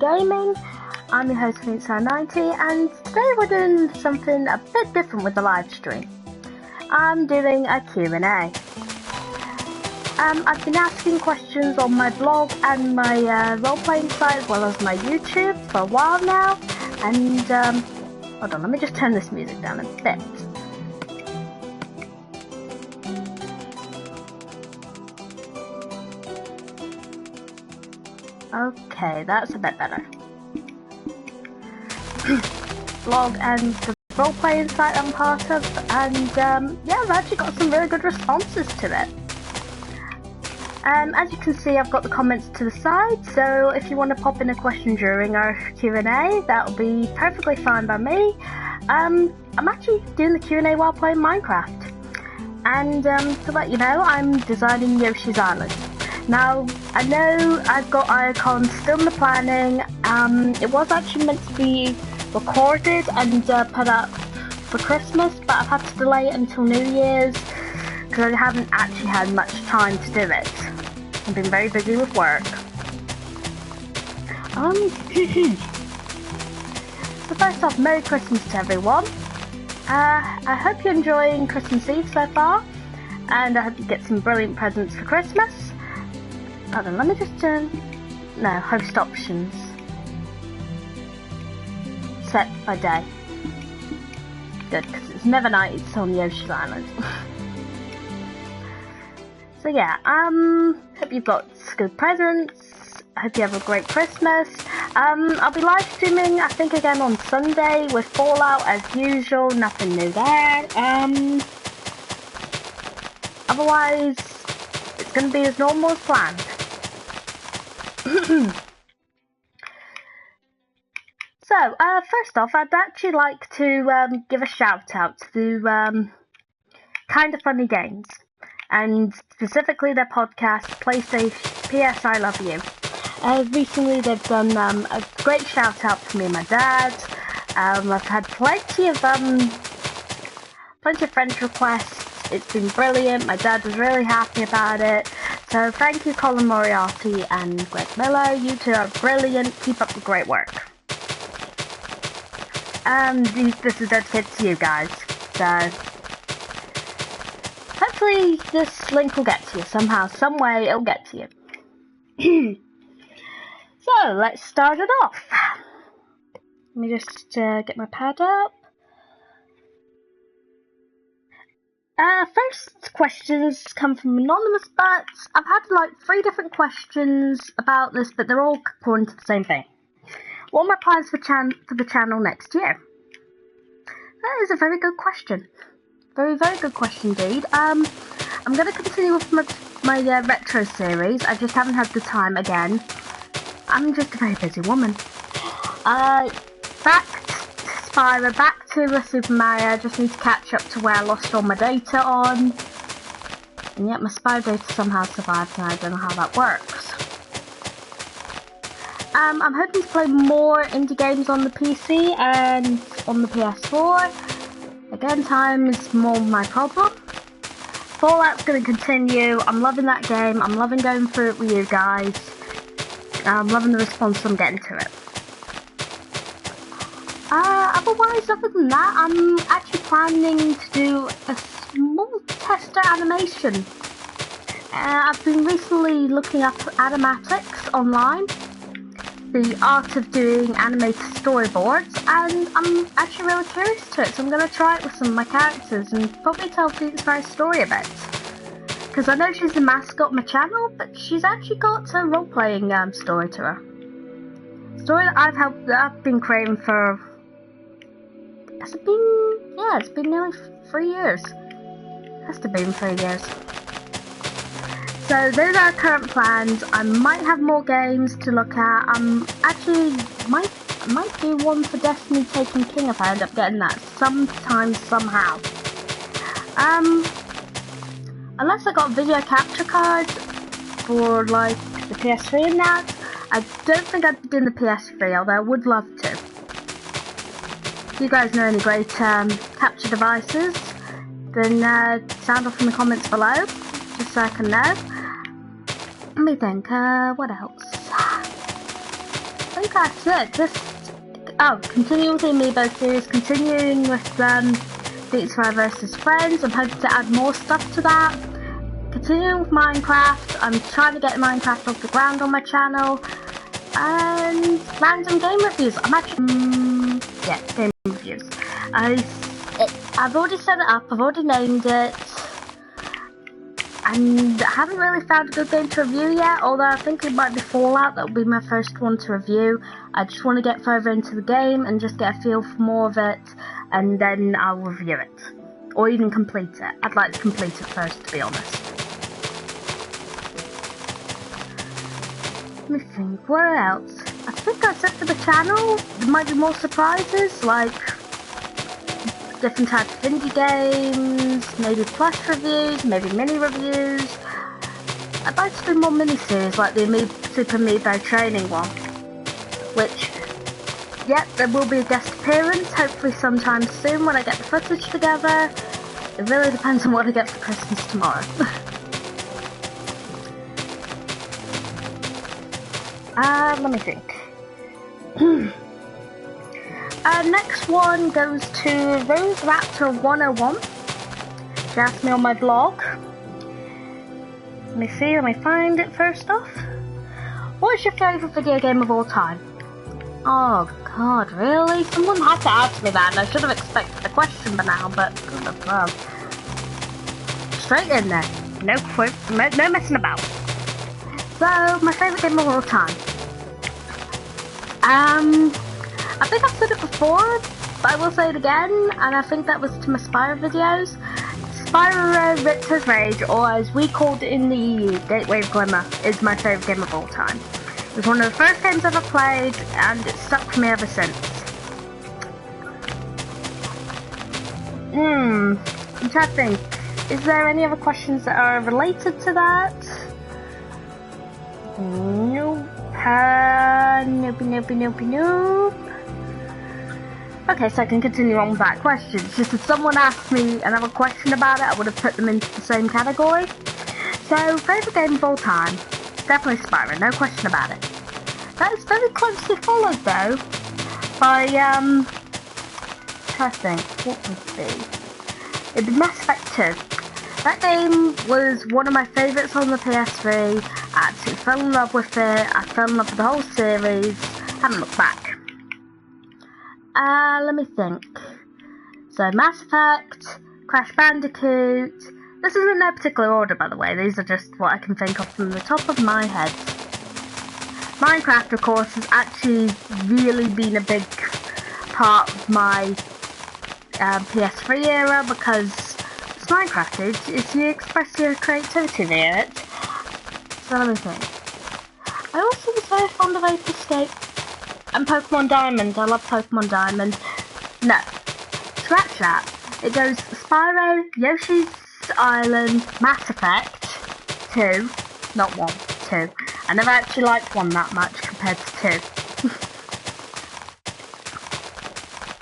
Gaming. I'm your host Feenixfire90, and today we're doing something a bit different with the live stream. I'm doing a Q&A. I've been asking questions on my blog and my role-playing site as well as my YouTube for a while now, and hold on, let me just turn this music down a bit. Okay, that's a bit better. Blog and the role-playing site I'm part of, and yeah, I've actually got some really good responses to it. As you can see, I've got the comments to the side, so if you want to pop in a question during our Q&A, that'll be perfectly fine by me. I'm actually doing the Q&A while playing Minecraft, and to let you know, I'm designing Yoshi's Island. Now, I know I've got icons still in the planning. It was actually meant to be recorded and put up for Christmas, but I've had to delay it until New Year's because I haven't actually had much time to do it. I've been very busy with work. So first off, Merry Christmas to everyone. I hope you're enjoying Christmas Eve so far, and I hope you get some brilliant presents for Christmas. Hold on, let me just no, host options. Set by day. Good, because it's never night, it's on Yoshi's Island. So yeah, hope you've got good presents. I hope you have a great Christmas. I'll be live streaming, I think, again on Sunday with Fallout as usual, nothing new there. Otherwise, it's going to be as normal as planned. So, first off, I'd actually like to give a shout out to Kinda Funny Games, and specifically their podcast, PlayStation PS I Love You. Recently they've done a great shout out for me and my dad. I've had plenty of friend requests. It's been brilliant. My dad was really happy about it. So thank you, Colin Moriarty and Greg Miller. You two are brilliant. Keep up the great work. This is dedicated to you guys. So hopefully this link will get to you somehow, some way. It'll get to you. So let's start it off. Let me just get my pad up. First questions come from Anonymous, but I've had like 3 different questions about this, but they're all pointing to the same thing. What are my plans for the channel next year? That is a very good question. Very, very good question indeed. I'm going to continue with my retro series. I just haven't had the time again. I'm just a very busy woman. Back to Super Mario. I just need to catch up to where I lost all my data on. And yet my Spyro data somehow survived, and I don't know how that works. I'm hoping to play more indie games on the PC and on the PS4. Again, time is more my problem. Fallout's going to continue. I'm loving that game. I'm loving going through it with you guys. I'm loving the response I'm getting to it. Otherwise, other than that, I'm actually planning to do a small tester animation. I've been recently looking up animatics online, the art of doing animated storyboards, and I'm actually really curious to it, so I'm going to try it with some of my characters and probably tell Feenixfire's story a bit. Because I know she's the mascot of my channel, but she's actually got a role-playing story to her. Story that I've been creating for... it's been nearly 3 years. Has to be 3 years. So those are our current plans. I might have more games to look at. Actually might do one for Destiny Taken King if I end up getting that sometime, somehow. Unless I got a video capture card for like the PS3 and that, I don't think I'd be doing the PS3, although I would love to. If you guys know any great capture devices, then sound off in the comments below, just so I can know. Let me think, what else? think that's it. Continuing with the Amiibo series, continuing with Feenixfire vs Friends. I'm hoping to add more stuff to that. Continuing with Minecraft. I'm trying to get Minecraft off the ground on my channel. And random game reviews. I'm actually game reviews. I've already set it up. I've already named it. And I haven't really found a good game to review yet, although I think it might be Fallout. That will be my first one to review. I just want to get further into the game and just get a feel for more of it, and then I'll review it. Or even complete it. I'd like to complete it first, to be honest. Let me think, where else? I think that's it for the channel. There might be more surprises, like different types of indie games, maybe plush reviews, maybe mini reviews. I'd like to do more mini-series like the Super Amiibo training one. Which, yep, there will be a guest appearance, hopefully sometime soon when I get the footage together. It really depends on what I get for Christmas tomorrow. Let me think. Next one goes to RoseRaptor101. She asked me on my blog. Let me find it first off. What's your favourite video game of all time? Oh god, really? Someone had to ask me that, and I should have expected the question by now, but goodness love. Straight in there. No messing about. So, my favourite game of all time. I think I've said it before, but I will say it again, and I think that was to my Spyro videos. Spyro Riptor's Rage, or as we called it in the EU, Gateway of Glimmer, is my favourite game of all time. It was one of the first games I've ever played, and it's stuck with me ever since. I'm trying to think. Is there any other questions that are related to that? Nope. Nope. Okay, so I can continue on with that question. Just if someone asked me another question about it, I would have put them into the same category. So, favourite game of all time. Definitely Spyro, no question about it. That is very closely followed though by, I think, what would it be? It'd be Mass Effect 2. That game was one of my favourites on the PS3. I absolutely fell in love with it. I fell in love with the whole series. Haven't looked back. Let me think. So, Mass Effect, Crash Bandicoot. This is in no particular order, by the way. These are just what I can think of from the top of my head. Minecraft, of course, has actually really been a big part of my PS3 era, because it's Minecraft. It's you express your creativity via it. So let me think. I also was very fond of Ape Escape and Pokemon Diamond. I love Pokemon Diamond. No, scratch that. It goes Spyro, Yoshi's Island, Mass Effect 2, not 1, 2. I never actually liked 1 that much compared to 2.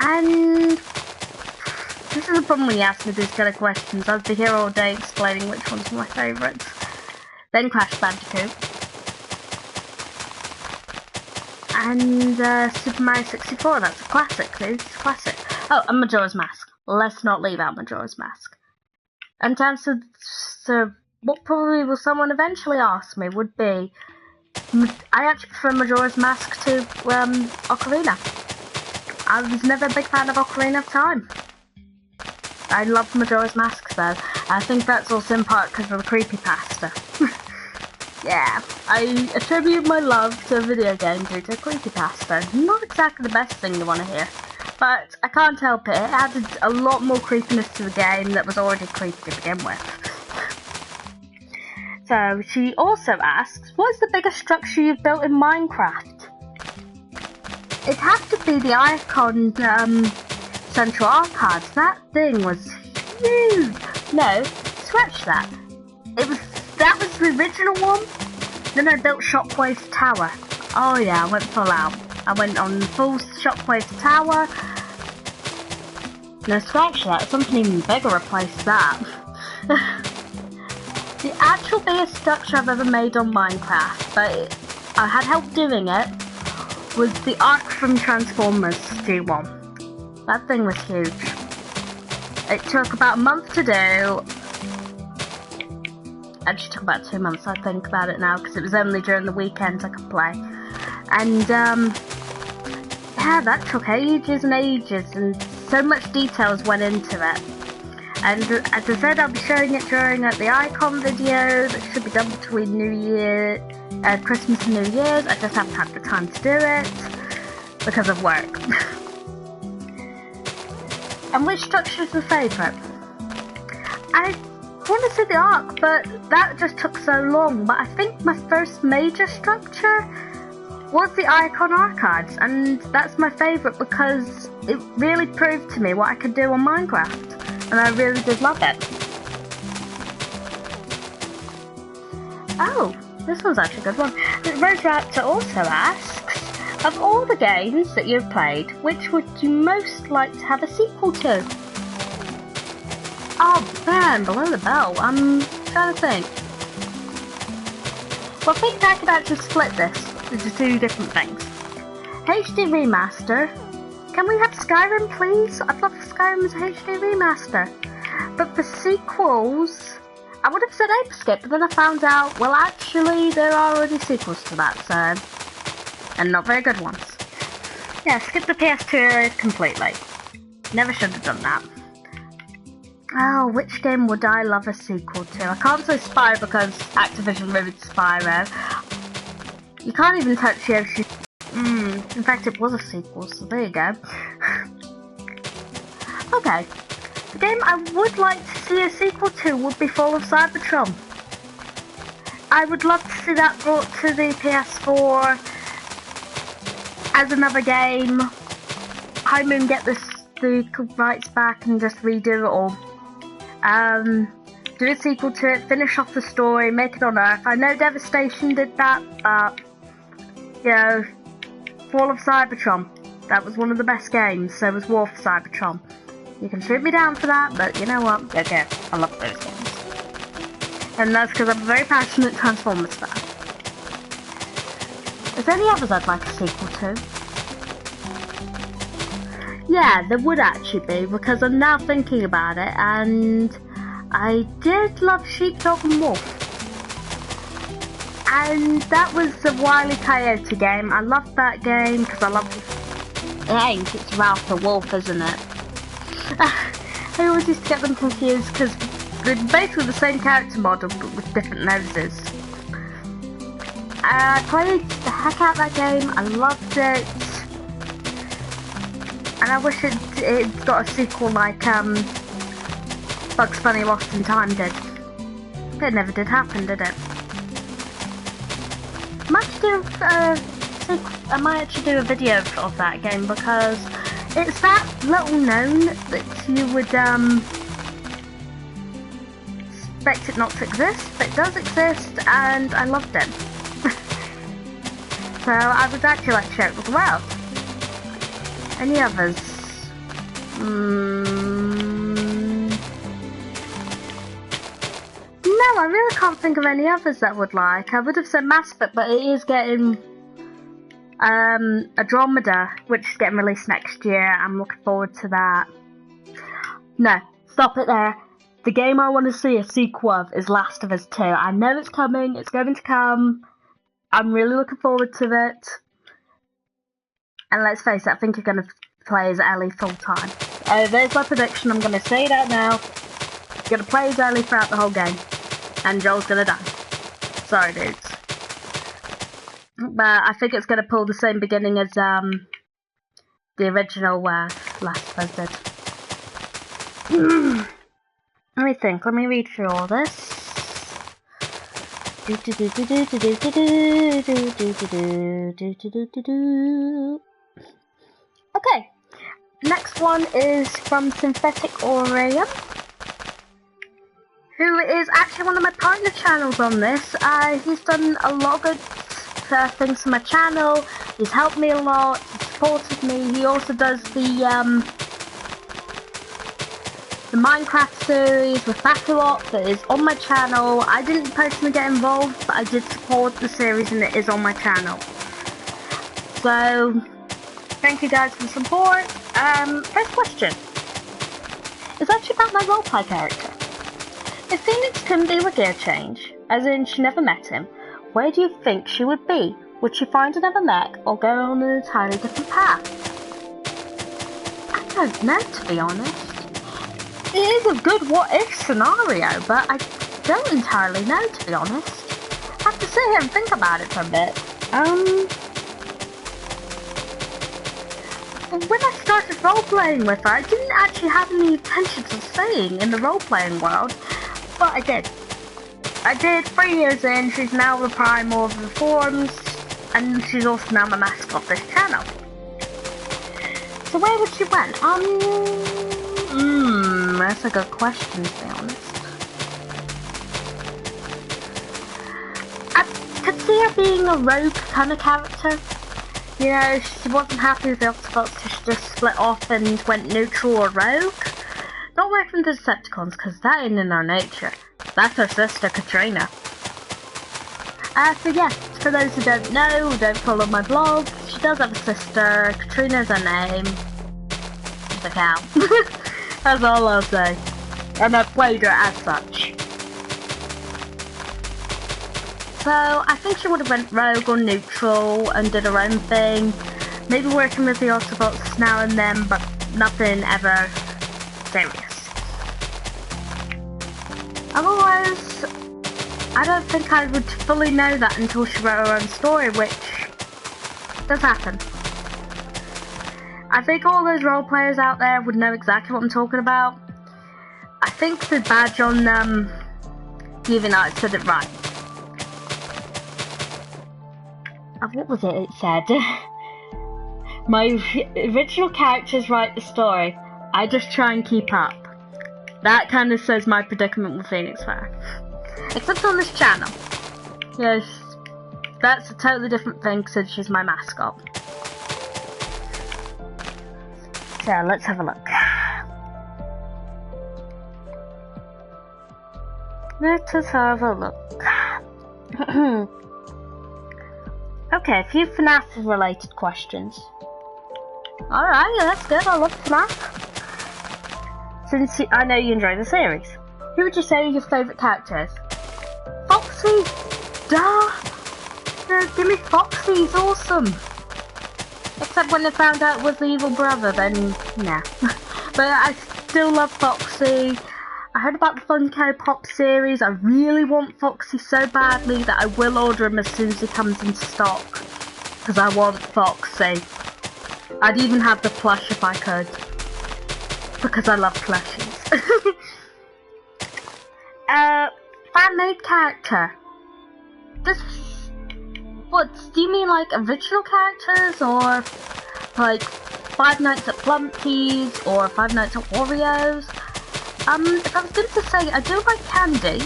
And this is a problem when you ask me these kind of questions. I'd be here all day explaining which ones are my favourites. Then Crash Bandicoot. And Super Mario 64, that's a classic, dude. It's a classic. Oh, and Majora's Mask. Let's not leave out Majora's Mask. In terms of what probably will someone eventually ask me would be, I actually prefer Majora's Mask to Ocarina. I was never a big fan of Ocarina of Time. I love Majora's Mask though. I think that's also in part because of the creepypasta. Yeah, I attribute my love to a video game due to a creepypasta. Not exactly the best thing you want to hear, but I can't help it. It added a lot more creepiness to the game that was already creepy to begin with. So, she also asks, what is the biggest structure you've built in Minecraft? It'd have to be the Icon Central Archives. That thing was huge. No, scratch that. That was the original one. Then I built Shockwave's Tower. Oh yeah, I went full out. I went on full Shockwave's Tower. No, scratch that. Something even bigger replaced that. The actual biggest structure I've ever made on Minecraft, but I had help doing it, was the arc from Transformers G1. That thing was huge. It took about a month to do. Actually took about 2 months, I think about it now, because it was only during the weekends I could play. And yeah, that took ages and ages, and so much details went into it. And as I said, I'll be showing it during the Icon video that should be done between Christmas and New Year's. I just haven't had the time to do it because of work. And which structure is your favourite? I want to say the arc, but that just took so long. But I think my first major structure was the Icon archives, and that's my favourite because it really proved to me what I could do on Minecraft, and I really did love it. Oh, this one's actually a good one. Roseraptor also asks, of all the games that you've played, which would you most like to have a sequel to? Oh man, below the belt. I'm trying to think. Well, I think I could actually split this into 2 different things. HD remaster. Can we have Skyrim, please? I'd love Skyrim as a HD remaster. But for sequels, I would have said Ape Escape, but then I found out, well, actually, there are already sequels to that, so, and not very good ones. Yeah, skip the PS2 era completely. Never should have done that. Oh, which game would I love a sequel to? I can't say Spyro because Activision ruined Spyro. You can't even touch Yoshi. In fact, it was a sequel, so there you go. Okay, the game I would like to see a sequel to would be Fall of Cybertron. I would love to see that brought to the PS4 as another game. High Moon get the rights back and just redo it all. Do a sequel to it, finish off the story, make it on Earth. I know Devastation did that, but, you know, Fall of Cybertron, that was one of the best games, so was War for Cybertron. You can shoot me down for that, but you know what, okay, I love those games. And that's because I'm a very passionate Transformers fan. Is there any others I'd like a sequel to? Yeah, there would actually be, because I'm now thinking about it, and I did love Sheepdog and Wolf. And that was the Wile E. Coyote game. I loved that game, because I loved it. It's Ralph the Wolf, isn't it? I always used to get them confused, because they're basically the same character model, but with different noses. I played the heck out of that game, I loved it. And I wish it got a sequel like Bugs Bunny Lost in Time did. It never did happen, did it? I might actually do a video of that game because it's that little known that you would expect it not to exist, but it does exist, and I loved it. So I would actually like to share it with the world. Any others? No, I really can't think of any others that I would like. I would have said Mass Effect, but it is getting Andromeda, which is getting released next year. I'm looking forward to that. No, stop it there. The game I want to see a sequel of is Last of Us 2. I know it's coming, it's going to come. I'm really looking forward to it. And let's face it, I think you're going to play as Ellie full time. There's my prediction, I'm going to say that now. You're going to play as Ellie throughout the whole game. And Joel's going to die. Sorry, dudes. But I think it's going to pull the same beginning as the original Last of Us did. Let me think, let me read through all this. Okay, next one is from Synthetic Aureum, who is actually one of my partner channels on this. He's done a lot of good things for my channel. He's helped me a lot, he's supported me. He also does the Minecraft series with Baccarat that is on my channel. I didn't personally get involved, but I did support the series and it is on my channel. So, thank you guys for the support. First question is actually about my roleplay character. If Phoenix couldn't be with gear change, as in she never met him, where do you think she would be? Would she find another mech or go on an entirely different path? I don't know, to be honest. It is a good what-if scenario, but I don't entirely know, to be honest. I have to sit here and think about it for a bit. When I started role-playing with her, I didn't actually have any intentions of staying in the role-playing world, but I did. I did 3 years in, she's now the primal of the forums, and she's also now my mascot of this channel. So where would she went? That's a good question, to be honest. I could see her being a rogue kind of character. You know, she wasn't happy with the Autobots, so she just split off and went neutral or rogue. Not working with the Decepticons, because that ain't in our nature. That's her sister, Katrina. So yeah, for those who don't know, who don't follow my blog, she does have a sister. Katrina's her name. She's a cow. That's all I'll say. And I played her as such. So I think she would have went rogue or neutral and did her own thing. Maybe working with the Autobots now and then, but nothing ever serious. Otherwise, I don't think I would fully know that until she wrote her own story, which does happen. I think all those role players out there would know exactly what I'm talking about. I think the badge on DeviantART said it right. What was it said? My original characters write the story. I just try and keep up. That kind of says my predicament with Feenixfire. Except on this channel. Yes, that's a totally different thing since she's my mascot. So let's have a look. Let us have a look. Okay, a few FNAF related questions. Alright, that's good, I love FNAF. Since I know you enjoy the series. Who would you say your favourite character is? Foxy! Duh! No, give me Foxy, he's awesome! Except when they found out it was the evil brother, then nah. But I still love Foxy. I heard about the Funko Pop series. I really want Foxy so badly that I will order him as soon as he comes into stock. Because I want Foxy. I'd even have the plush if I could. Because I love plushies. Fan-made character. What, do you mean like original characters? Or like Five Nights at Plumpy's? Or Five Nights at Oreos? If I was going to say, I do like Candy,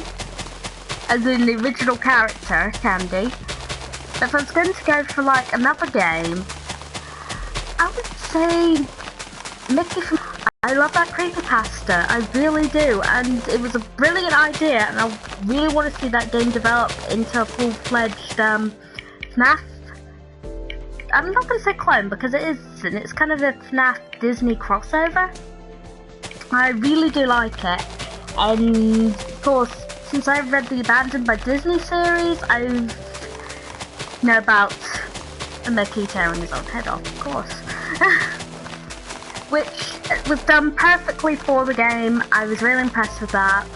as in the original character, Candy. If I was going to go for like another game, I would say Mickey from... I love that creepypasta, I really do, and it was a brilliant idea, and I really want to see that game develop into a full-fledged FNAF. I'm not going to say clone, because it isn't, it's kind of a FNAF Disney crossover. I really do like it, and of course, since I've read the Abandoned by Disney series, I know about a Mickey tearing his own head off, of course. Which was done perfectly for the game. I was really impressed with that.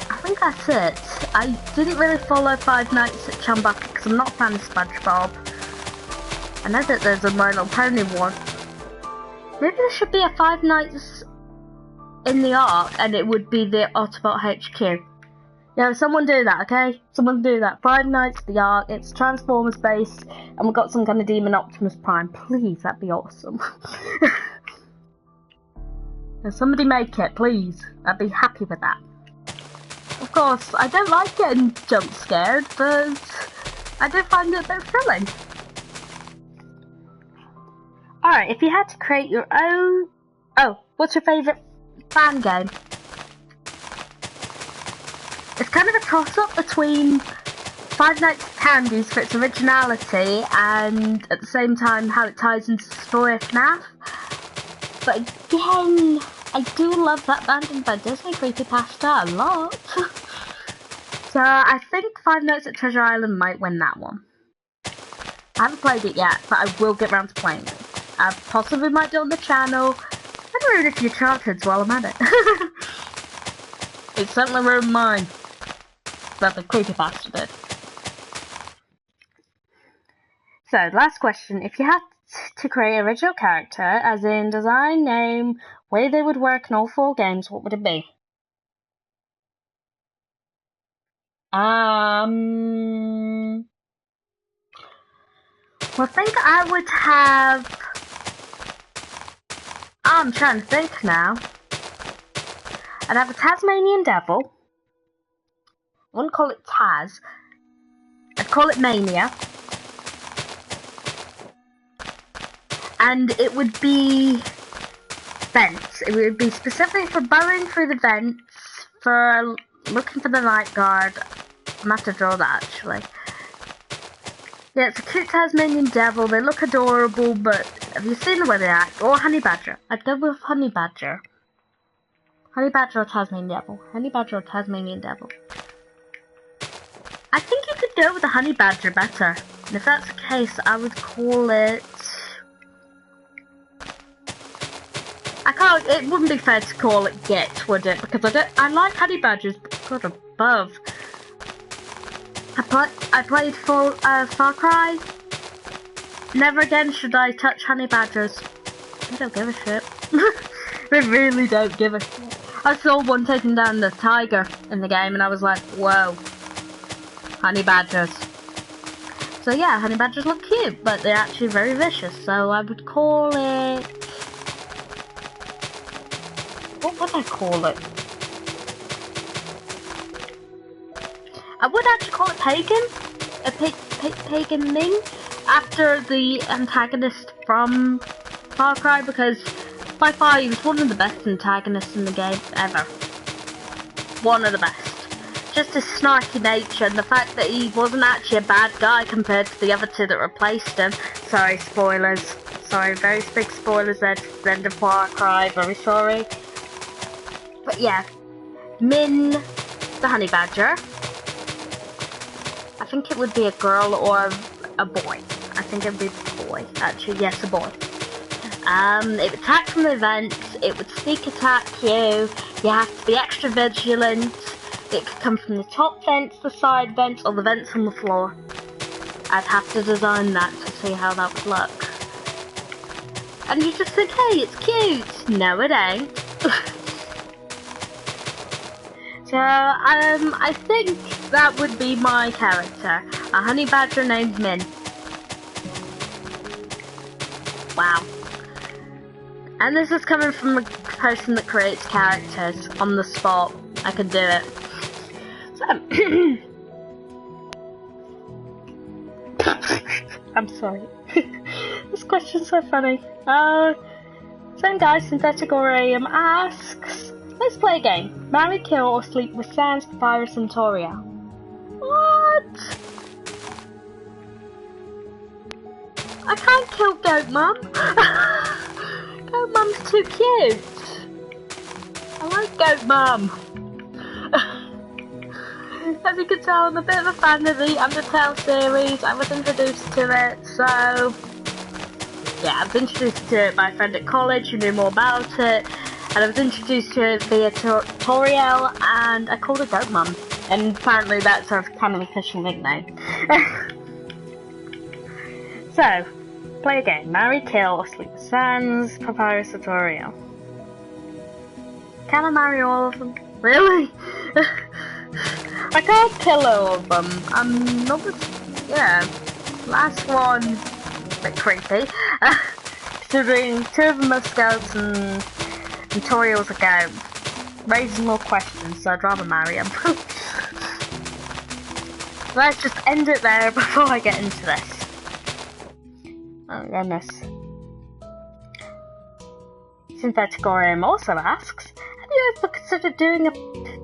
I think that's it. I didn't really follow Five Nights at Chumbucket because I'm not a fan of SpongeBob. I know that there's a My Little Pony one. Maybe there should be a Five Nights in the Ark and it would be the Autobot HQ. Yeah, someone do that, okay? Someone do that. Five Nights at the Ark, it's Transformers based, and we've got some kind of Demon Optimus Prime. Please, that'd be awesome. Somebody make it, please. I'd be happy with that. Of course, I don't like getting jump scared, but I do find it a bit thrilling. Alright, if you had to create your own... Oh, what's your favourite fan game? It's kind of a toss-up between Five Nights at Candy's for its originality and at the same time how it ties into the story of FNAF. But again, I do love that Abandoned by Disney creepypasta a lot. So I think Five Nights at Treasure Island might win that one. I haven't played it yet, but I will get around to playing it. I possibly might do it on the channel. I'd ruin a few childhoods while I'm at it. It certainly ruined mine. But the creepypasta did. So, last question. If you had to create an original character, as in design, name, way they would work in all 4 games, what would it be? Well, I think I would have... I'm trying to think now. I'd have a Tasmanian Devil. I wouldn't call it Taz. I'd call it Mania. And it would be vents. It would be specifically for burrowing through the vents, for looking for the night guard. I'm gonna have to draw that actually. Yeah, it's a cute Tasmanian Devil. They look adorable, but have you seen the way they act? Or Honey Badger. I'd go with Honey Badger. Honey Badger or Tasmanian Devil. Honey Badger or Tasmanian Devil. I think you could go with the Honey Badger better. And if that's the case, I would call it... it wouldn't be fair to call it Git, would it? Because I like Honey Badgers, but God above. I played Far Cry. Never again should I touch Honey Badgers. I don't give a shit. I really don't give a shit. I saw one taking down the tiger in the game and I was like, whoa. Honey Badgers. So yeah, Honey Badgers look cute, but they're actually very vicious, so I would call it... What would I call it? I would actually call it Pagan. A Pagan Ming. After the antagonist from Far Cry, because by far he was one of the best antagonists in the game ever. One of the best. Just his snarky nature and the fact that he wasn't actually a bad guy compared to the other 2 that replaced him. Sorry, spoilers. Sorry, very big spoilers there to the end of Far Cry. Very sorry. But yeah, Min, the Honey Badger. I think it would be a girl or a boy. I think it would be a boy. Actually, yes, a boy. It would attack from the vents. It would sneak attack you. You have to be extra vigilant. It could come from the top vents, the side vents, or the vents on the floor. I'd have to design that to see how that would look. And you just think, hey, it's cute. No, it ain't. So, I think that would be my character. A Honey Badger named Min. Wow. And this is coming from a person that creates characters on the spot. I could do it. So, I'm sorry. This question's so funny. Same guy, Synthetic Orarium asks, let's play a game. Marry, kill, or sleep with Sans, Papyrus, and Toria. What? I can't kill Goat Mum. Goat Mum's too cute. I like Goat Mum. As you can tell, I'm a bit of a fan of the Undertale series. I was introduced to it, so... yeah, I was introduced to it by a friend at college who knew more about it. And I was introduced to it via tutorial, and I called her Goat Mum. And apparently that's her kind of official nickname. So, play a game. Marry, kill, or sleep with Sans, Papyrus, tutorial. Can I marry all of them? Really? I can't kill all of them. I'm not... yeah. Last one... a bit creepy. Considering 2 of them are skeletons and Toriel's a goat. Raising more questions, so I'd rather marry him. Let's just end it there before I get into this. Oh goodness. Syntheticorium also asks, have you ever considered doing a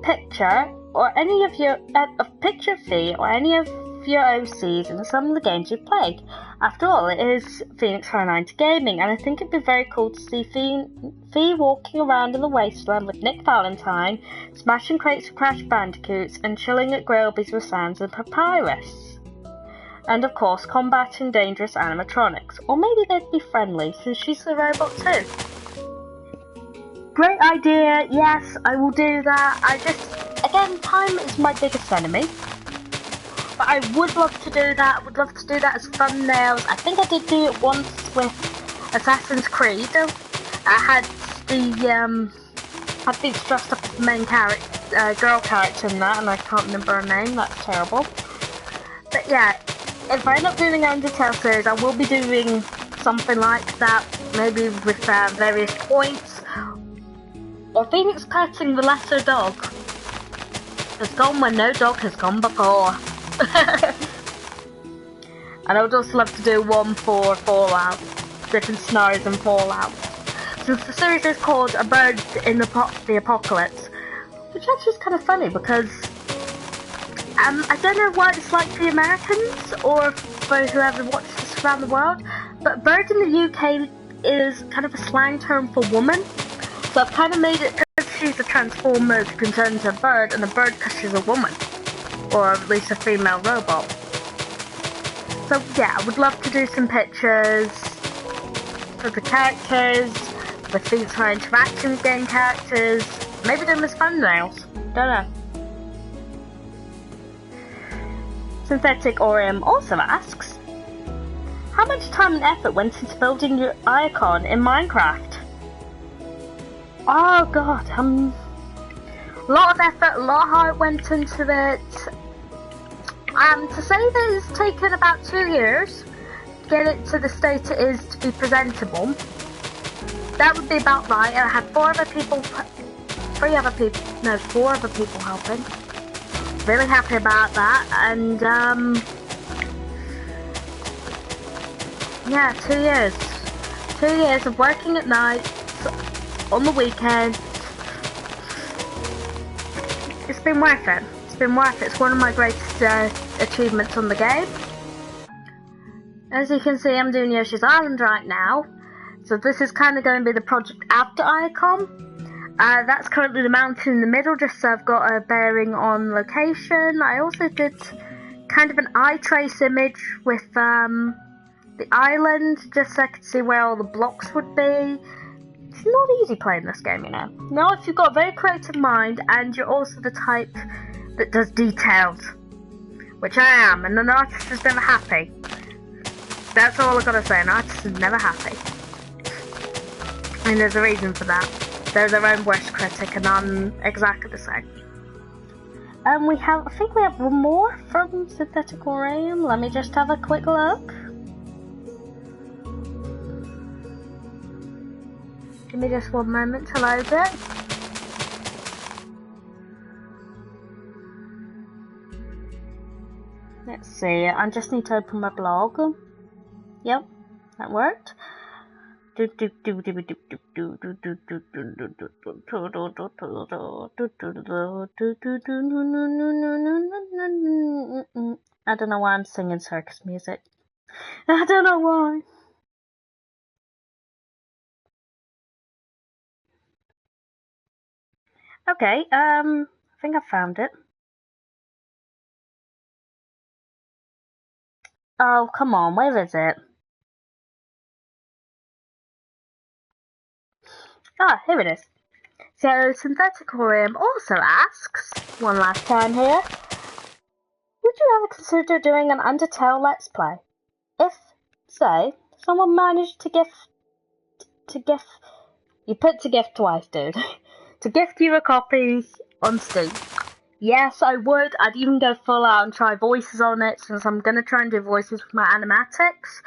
picture or any of your a picture fee or any of your OCs and some of the games you've played. After all, it is Feenixfire 90 Gaming, and I think it'd be very cool to see Fee walking around in the wasteland with Nick Valentine, smashing crates of Crash Bandicoots, and chilling at Grailby's with Sans and Papyrus. And of course, combating dangerous animatronics. Or maybe they'd be friendly, since she's the robot too. Great idea, yes, I will do that. Again, time is my biggest enemy. But I would love to do that. I would love to do that as thumbnails. I think I did do it once with Assassin's Creed. I had the dressed up as the main girl character in that, and I can't remember her name. That's terrible. But yeah, if I end up doing an Undertale series, I will be doing something like that, maybe with various points. Or Phoenix petting the lesser dog. Has gone where no dog has gone before. And I would also love to do one for Fallout. Different scenarios in Fallout. Since the series is called A Bird in the Apocalypse. Which actually is kind of funny because I don't know what it's like for the Americans or for whoever watches this around the world, but bird in the UK is kind of a slang term for woman. So I've kind of made it because she's a transformer who can turn into a bird, and a bird because she's a woman. Or at least a female robot. So yeah, I would love to do some pictures of the characters, the Feenixfire interaction with game characters, maybe do them as thumbnails. Don't know. Synthetic Orium also asks, how much time and effort went into building your icon in Minecraft? Oh god, a lot of effort, a lot of heart went into it. To say that it's taken about 2 years to get it to the state it is to be presentable, that would be about right. And I had 4 other people helping. Really happy about that, and yeah, 2 years. 2 years of working at night, on the weekend. It's been worth it. It's been worth it. It's one of my greatest achievements on the game. As you can see, I'm doing Yoshi's Island right now. So this is kind of going to be the project after Icon. That's currently the mountain in the middle, just so I've got a bearing on location. I also did kind of an eye trace image with the island, just so I could see where all the blocks would be. It's not easy playing this game, you know. Now, if you've got a very creative mind and you're also the type that does details, which I am, and an artist is never happy. That's all I've got to say, an artist is never happy. And there's a reason for that. They're their own worst critic, and I'm exactly the same. And I think we have one more from Synthetic Orium. Let me just have a quick look. Give me just one moment to load it. Let's see, I just need to open my blog. Yep, that worked. I don't know why I'm singing circus music. I don't know why. Okay, I think I found it. Oh, come on, where is it? Ah, here it is. So, Synthetic Orium also asks, one last time here, would you ever consider doing an Undertale Let's Play? If, say, someone managed to gift, you put to gift twice, dude, to gift you a copy on Steam. Yes, I would. I'd even go full out and try voices on it, since I'm going to try and do voices with my animatics.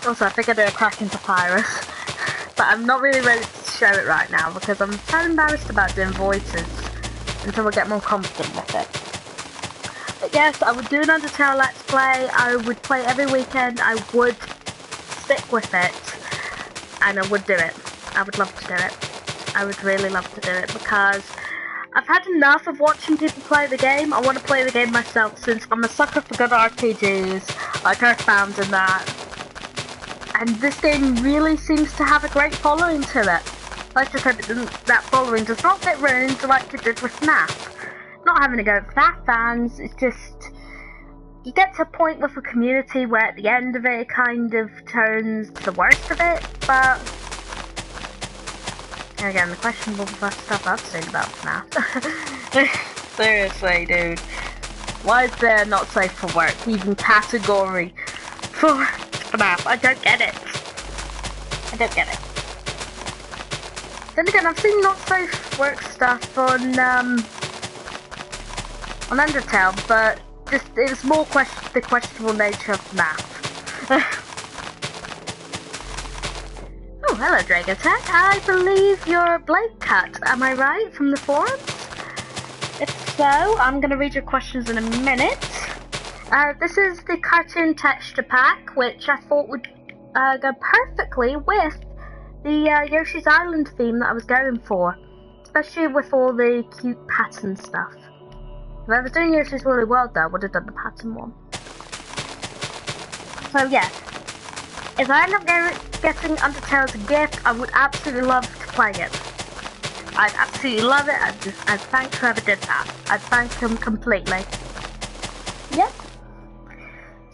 Also, I think I do a crack in Papyrus. But I'm not really ready to show it right now, because I'm so embarrassed about doing voices until I get more confident with it. But yes, I would do an Undertale Let's Play. I would play every weekend. I would stick with it. And I would do it. I would love to do it. I would really love to do it, because I've had enough of watching people play the game. I want to play the game myself since I'm a sucker for good RPGs, like Earthbound and that. And this game really seems to have a great following to it. Let's just hope that following does not get ruined like it did with FNAF. Not having to go at FNAF fans, it's just... You get to a point with a community where at the end of it, it kind of turns to the worst of it, but... And again, the questionable stuff I've seen about FNAF. Seriously, dude. Why is there not safe for work, even category for FNAF? I don't get it. I don't get it. Then again, I've seen not safe for work stuff on Undertale, but just it was more the questionable nature of FNAF. Oh, hello, Dragotech. I believe you're Blade Cat, am I right, from the forums? If so, I'm going to read your questions in a minute. This is the cartoon texture pack, which I thought would go perfectly with the Yoshi's Island theme that I was going for, especially with all the cute pattern stuff. If I was doing Yoshi's Woolly World though, I would have done the pattern one. So yeah, if I end up getting Undertale as a gift, I would absolutely love to play it. I'd absolutely love it. I'd thank whoever did that. I'd thank them completely. Yep.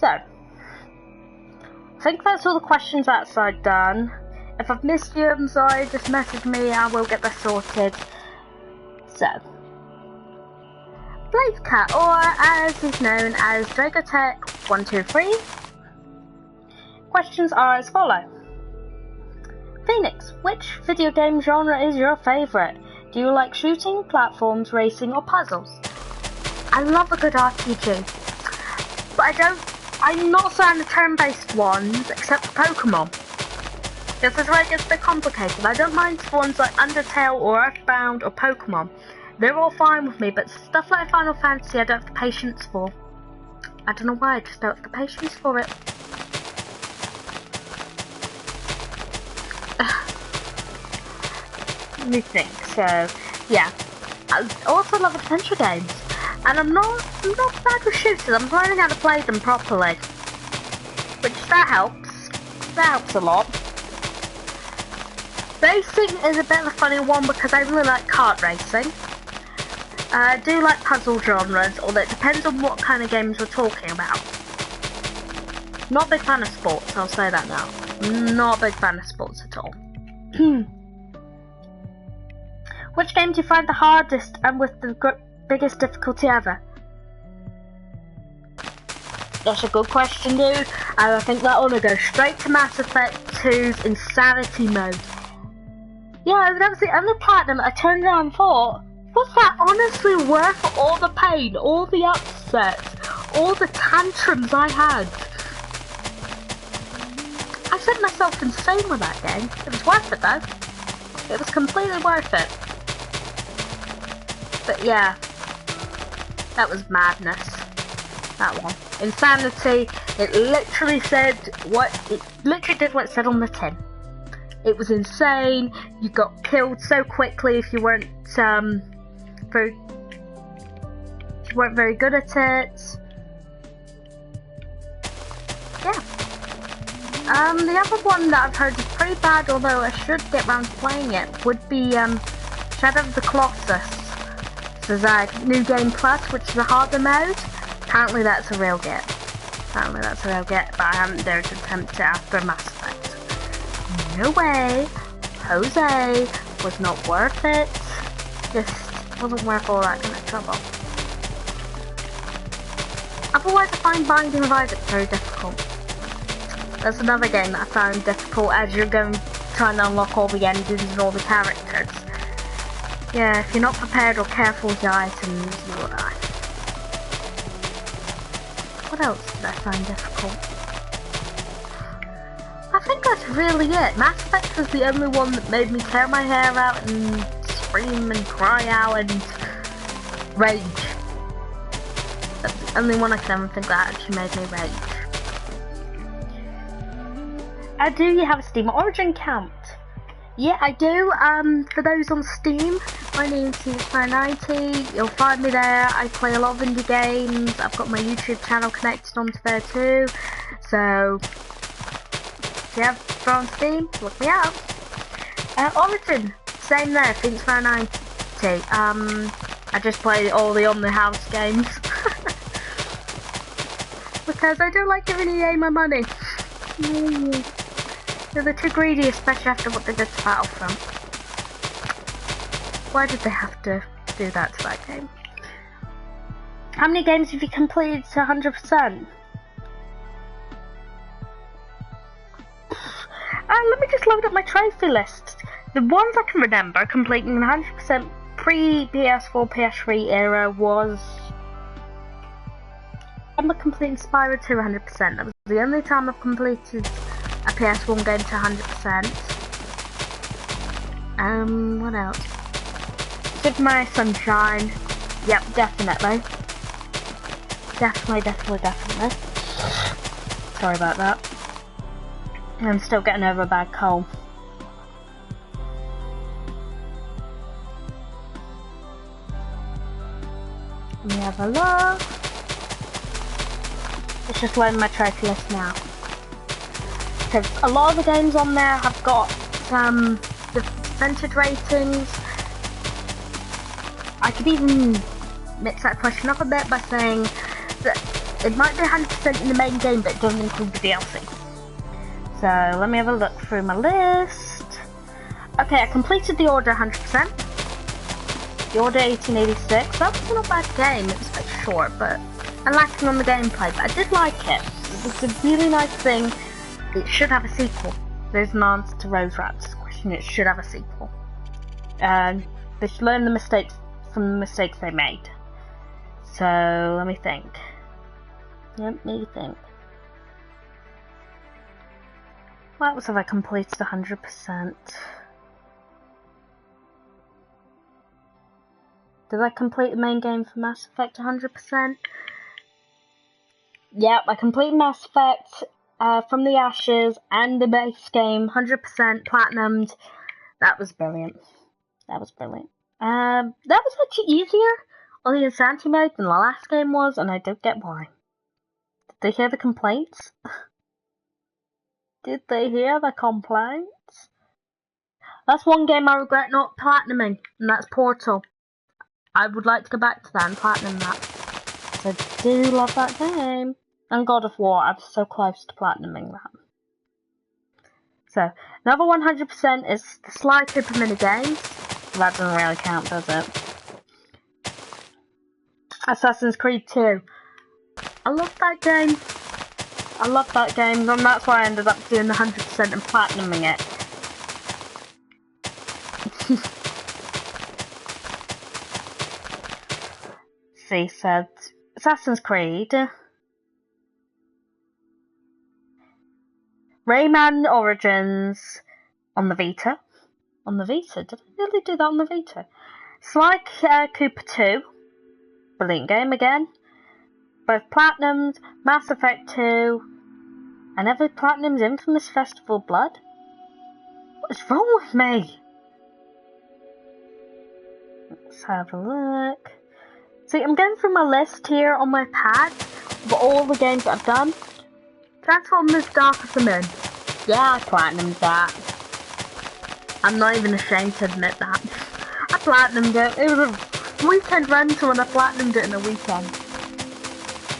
So, I think that's all the questions outside done. If I've missed you, I'm sorry, just message me, I will get that sorted. So, Blade Cat, or as he's known as Dragotech123. Questions are as follow. Phoenix, which video game genre is your favourite? Do you like shooting, platforms, racing, or puzzles? I love a good RPG, but I'm not so into turn-based ones, except for Pokemon. This is where it gets a bit complicated. I don't mind ones like Undertale or Earthbound or Pokemon. They're all fine with me, but stuff like Final Fantasy I don't have the patience for. I don't know why, I just don't have the patience for it. Let me think. So, yeah. I also love adventure games. And I'm not bad with shooters. I'm learning how to play them properly. Which, that helps. That helps a lot. Racing is a bit of a funny one because I really like kart racing. I do like puzzle genres, although it depends on what kind of games we're talking about. Not a big fan of sports, I'll say that now. Not a big fan of sports at all. Which game do you find the hardest and with the biggest difficulty ever? That's a good question, dude. And I think that ought to go straight to Mass Effect 2's Insanity mode. Yeah, that was the only platinum I turned around and thought, was that honestly worth all the pain, all the upsets, all the tantrums I had? I sent myself insane with that game. It was worth it though. It was completely worth it. But yeah, that was madness. That one. Insanity, it literally did what it said on the tin. It was insane. You got killed so quickly if you weren't very good at it. Yeah. The other one that I've heard is pretty bad, although I should get round to playing it, would be Shadow of the Colossus. There's a New Game Plus, which is a harder mode. Apparently that's a real get. But I haven't dared to attempt it after Mass Effect. No way. Jose was not worth it. Just wasn't worth all that kind of trouble. Otherwise, I find Binding of Isaac very difficult. That's another game that I found difficult as you're trying to unlock all the endings and all the characters. Yeah, if you're not prepared or careful with your items, you will die. What else did I find difficult? I think that's really it. Mass Effect was the only one that made me tear my hair out and scream and cry out and rage. That's the only one I can ever think that actually made me rage. Do you have a Steam Origin account? Yeah, I do. For those on Steam, My name's Feenixfire90. You'll find me there. I play a lot of indie games. I've got my YouTube channel connected onto there too. So, if you have on Steam, look me up. Origin, same there, Feenixfire90. I just play all the on the house games. Because I don't like giving EA my money. They're too greedy, especially after what they did to Battlefront. Why did they have to do that to that game? How many games have you completed to 100%? Let me just load up my trophy list. The ones I can remember completing 100% pre-PS4, PS3 era was... I remember completing Spyro 2 100%. That was the only time I've completed a PS1 game to 100%. What else? Super Mario Sunshine. Yep, definitely. Definitely. Sorry about that. I'm still getting over a bad cold. Let me have a look. It's just loading my trophy list now. Because a lot of the games on there have got the percentage ratings. I could even mix that question up a bit by saying that it might be 100% in the main game, but it doesn't include the DLC. So let me have a look through my list. Okay, I completed The Order 100%. The Order 1886. That was not a bad game. It was a bit short, but I'm lacking on the gameplay. But I did like it. It was a really nice thing. It should have a sequel. There's an answer to Rose Rat's question. It should have a sequel. They should learn the mistakes from the mistakes they made. So let me think. What else have I completed 100%? Did I complete the main game for Mass Effect 100%? Yep, I completed Mass Effect from the Ashes and the base game 100% platinumed. That was brilliant. That was actually easier on the Insanity mode than the last game was, and I don't get why. Did they hear the complaints? Did they hear the complaints? That's one game I regret not platinuming, and that's Portal. I would like to go back to that and platinum that. So I do love that game. And God of War, I'm so close to platinuming that. So, another 100% is the Sly Cooper mini games. That doesn't really count, does it? Assassin's Creed 2. I love that game. And that's why I ended up doing the 100% and platinuming it. See, said Assassin's Creed, Rayman Origins on the Vita. Did I really do that on the Vita? Sly Cooper 2, brilliant game again. Both platinumed, Mass Effect 2. I never platinumed Infamous Festival Blood. What is wrong with me? Let's have a look. See, I'm going through my list here on my pad of all the games that I've done. Transformers Dark of the Moon. Yeah, I platinumed that. I'm not even ashamed to admit that. I platinumed it. It was a weekend rental and I platinumed it in a weekend.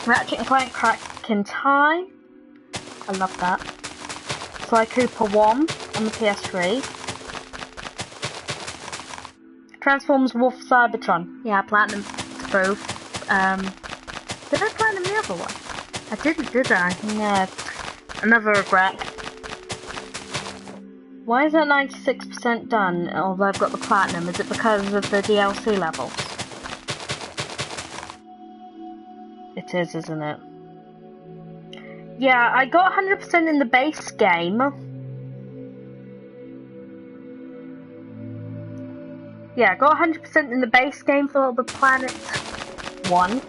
Ratchet and Clank Crack in Time. I love that. Sly Cooper 1 on the PS3. Transformers Wolf Cybertron. Yeah, I platinumed both. Did I platinum the other one? I didn't, did I? No. Another regret. Why is that 96% done, although I've got the platinum? Is it because of the DLC levels? It is, isn't it? Yeah, I got 100% in the base game. Yeah, I got 100% in the base game for the Planet 1.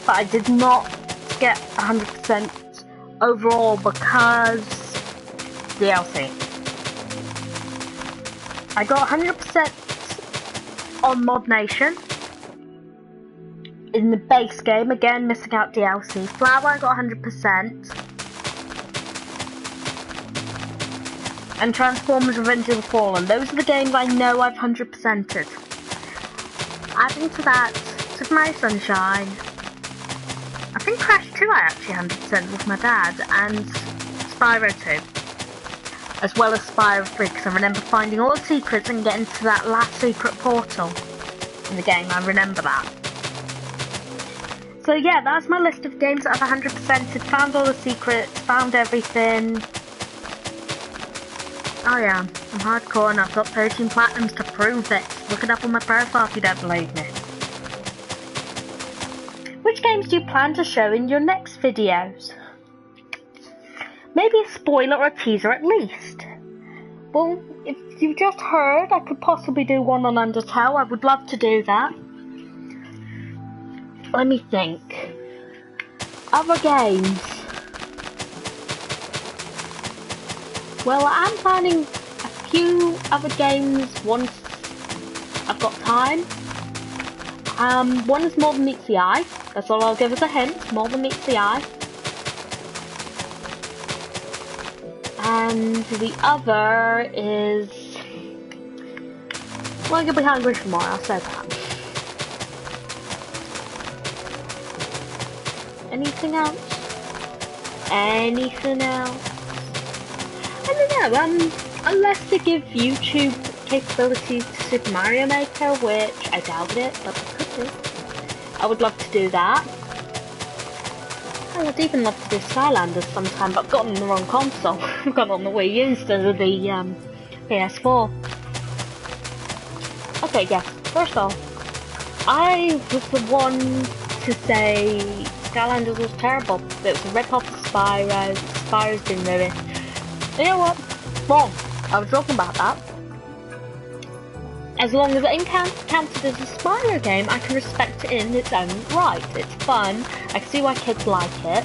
But I did not get 100% overall because DLC. I got 100% on Mod Nation. In the base game, again missing out DLC. Flower I got 100%. And Transformers Revenge of the Fallen. Those are the games I know I've 100%ed. Adding to that, Super Mario Sunshine. I think Crash 2 I actually 100% with my dad, and Spyro 2. As well as Spyro 3, because I remember finding all the secrets and getting to that last secret portal in the game. I remember that. So yeah, that's my list of games that I've 100%ed, found all the secrets, found everything. Oh yeah, I'm hardcore and I've got 13 platinums to prove it. Look it up on my profile if you don't believe me. Which games do you plan to show in your next videos? Maybe a spoiler or a teaser at least. Well, if you've just heard, I could possibly do one on Undertale. I would love to do that. Let me think. Other games. Well, I'm planning a few other games once I've got time. One is More Than Meets the Eye. That's all I'll give as a hint. More Than Meets the Eye. And the other is... well, you'll be hungry for more, I'll say that. Anything else? Anything else? I don't know, unless they give YouTube capabilities to Super Mario Maker, which I doubt it, but they could do. I would love to do that. I would even love to do Skylanders sometime, but I've gotten the wrong console. I've got it on the Wii U instead of the PS4. Okay, yes, first off, I was the one to say Skylanders was terrible. It was a rip-off of Spyro. Spyro's been ruined. You know what? Wrong. I was talking about that. As long as it ain't counted as a Spyro game, I can respect it in its own right. It's fun. I can see why kids like it. In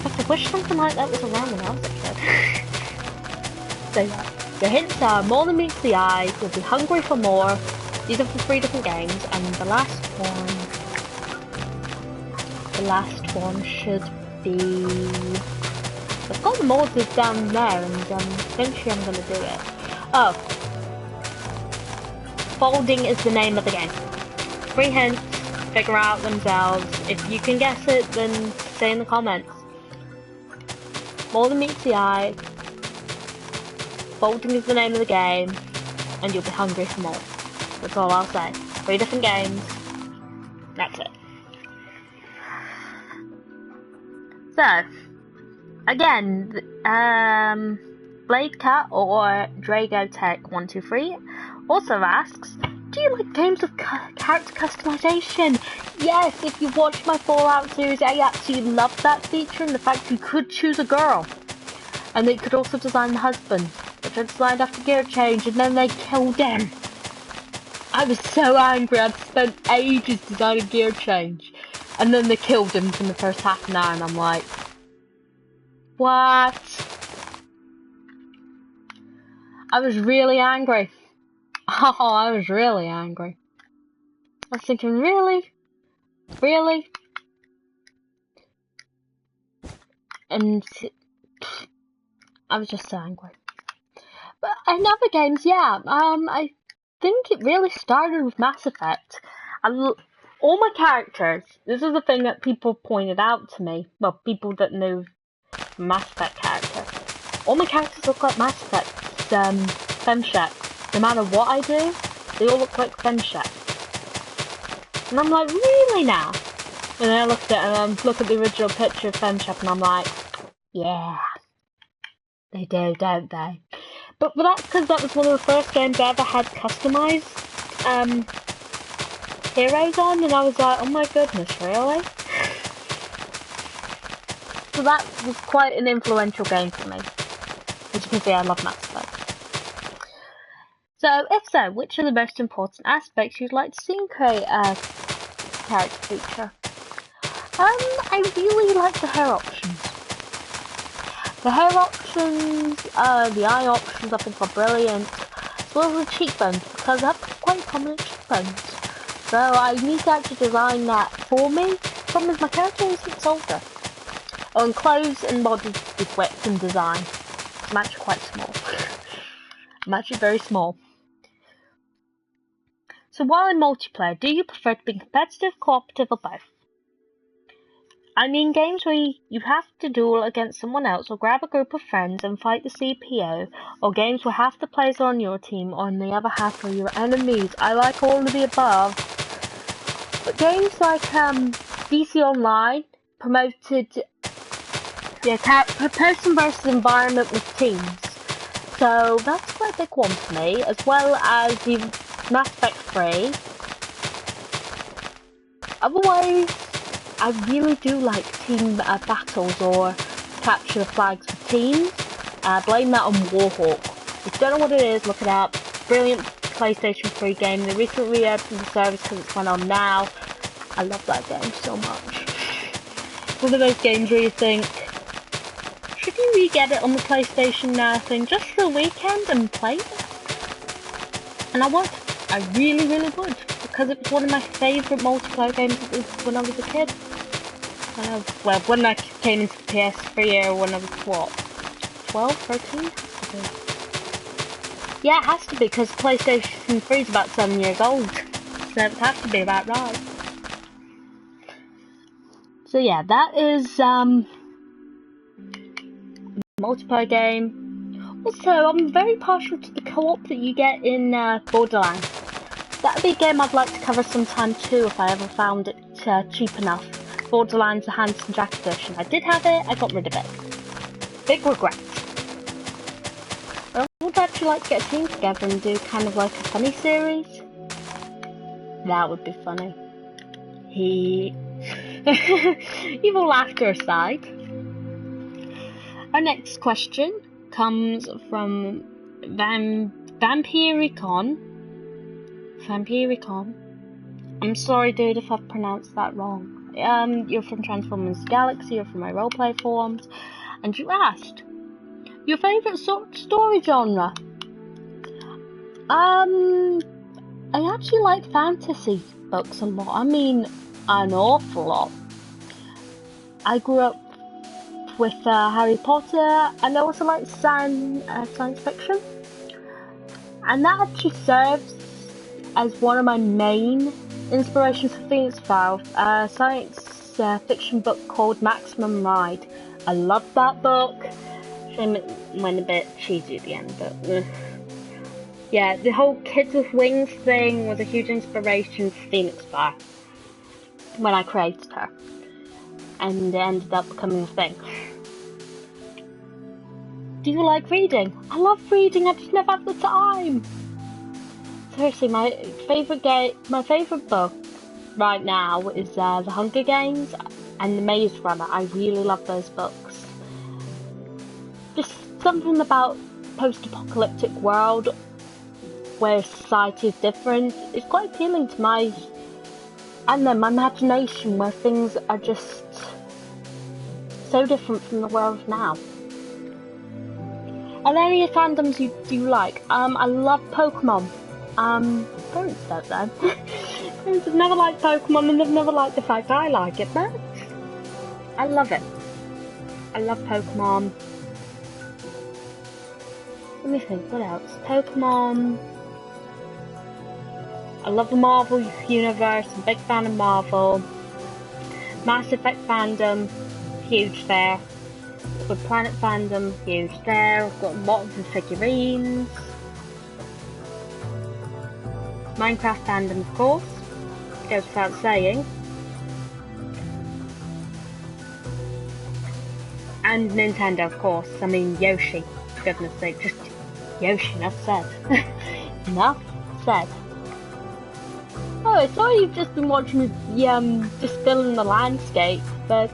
fact, I wish something like that was around when I was a kid. So yeah, the hints are More Than Meets the Eye, You'll Be Hungry for More. These are for 3 different games, and the last one should be... I've got the mods down there, and eventually I'm gonna do it. Oh. Folding is the name of the game. 3 hints, figure out themselves. If you can guess it, then say in the comments. More Than Meets the Eye. Folding is the name of the game, and you'll be hungry for more. That's all I'll say. 3 different games. That's it. So, again, Blade Cat or DragoTech123 also asks, do you like games with character customization? Yes, if you watched my Fallout series, I absolutely loved that feature and the fact you could choose a girl. And they could also design the husband, which I designed after Gear Change, and then they killed him. I was so angry, I'd spent ages designing Gear Change. And then they killed him from the first half an hour, and I'm like, what? I was really angry. Oh, I was really angry. I was thinking, really? Really? And I was just so angry. But in other games, yeah, I think it really started with Mass Effect. All my characters, this is the thing that people pointed out to me, well, people that knew Mass Effect character. All my characters look like Mass Effect, Femshek. No matter what I do, they all look like Femshek. And I'm like, really now? And then I look at it and look at the original picture of Femshek and I'm like, yeah. They do, don't they? But that's because that was one of the first games I ever had customized heroes on, and I was like, oh my goodness, really? So that was quite an influential game for me. As you can see, I love Mass Effect. So, if so, which are the most important aspects you'd like to see in create a character feature? I really like the hair options. The hair options, the eye options I think are brilliant, as well as the cheekbones, because I have quite prominent cheekbones. happens. So I need to actually design that for me. The problem is my character isn't older. Oh, and clothes and body with width and design. I'm actually quite small. I'm actually very small. So while in multiplayer, do you prefer to be competitive, cooperative, or both? I mean games where you have to duel against someone else or grab a group of friends and fight the CPO, or games where half the players are on your team or on the other half are your enemies. I like all of the above. But games like DC Online promoted person versus environment with teams. So that's quite a big one for me, as well as the Mass Effect 3. Otherwise, I really do like team battles or capture the flags with teams. Blame that on Warhawk. If you don't know what it is, look it up. Brilliant PlayStation 3 game. They recently reopened the service because it's went on now. I love that game so much. One of those games where you think, should you re-get it on the PlayStation Now thing just for the weekend and play it? And I would. I really, really would. Because it was one of my favourite multiplayer games when I was a kid. Well, when I came into the PS3 era when I was, what, 12, 13? Yeah, it has to be, because PlayStation 3 is about 7 years old. So it has to be about right. So yeah, that is, multiplayer game. Also, I'm very partial to the co-op that you get in Borderlands. That'd be a game I'd like to cover sometime too if I ever found it cheap enough. Borderlands, the Handsome Jack edition. I did have it, I got rid of it. Big regret. I would actually like to get a team together and do kind of like a funny series. That would be funny. Evil laughter aside. Our next question comes from Vampiricon. I'm sorry, dude, if I've pronounced that wrong. You're from Transformers Galaxy, you're from my roleplay forums, and you asked, your favourite story genre? I actually like fantasy books a lot. I mean, an awful lot. I grew up with Harry Potter, and I also like science fiction. And that actually serves as one of my main inspirations for Feenixfire, a science fiction book called Maximum Ride. I love that book. Shame it went a bit cheesy at the end, but yeah, the whole Kids with Wings thing was a huge inspiration for Feenixfire when I created her, and it ended up becoming a thing. Do you like reading? I love reading, I just never have the time. Seriously, my favourite book right now is The Hunger Games and The Maze Runner. I really love those books. Just something about post-apocalyptic world where society is different. It's quite appealing to my imagination, where things are just so different from the world now. Are there any fandoms you do like? I love Pokemon. Parents don't though. Parents have never liked Pokemon, and they've never liked the fact I like it, but I love it. I love Pokemon. Let me think, what else? Pokemon. I love the Marvel universe, I'm a big fan of Marvel. Mass Effect fandom, huge there. Good Planet fandom, huge there. I've got a lot of the figurines. Minecraft fandom, of course, goes without saying. And Nintendo, of course. I mean, Yoshi, for goodness sake, just Yoshi, enough said. Enough said. Oh, I saw you've just been watching me just filling the landscape, but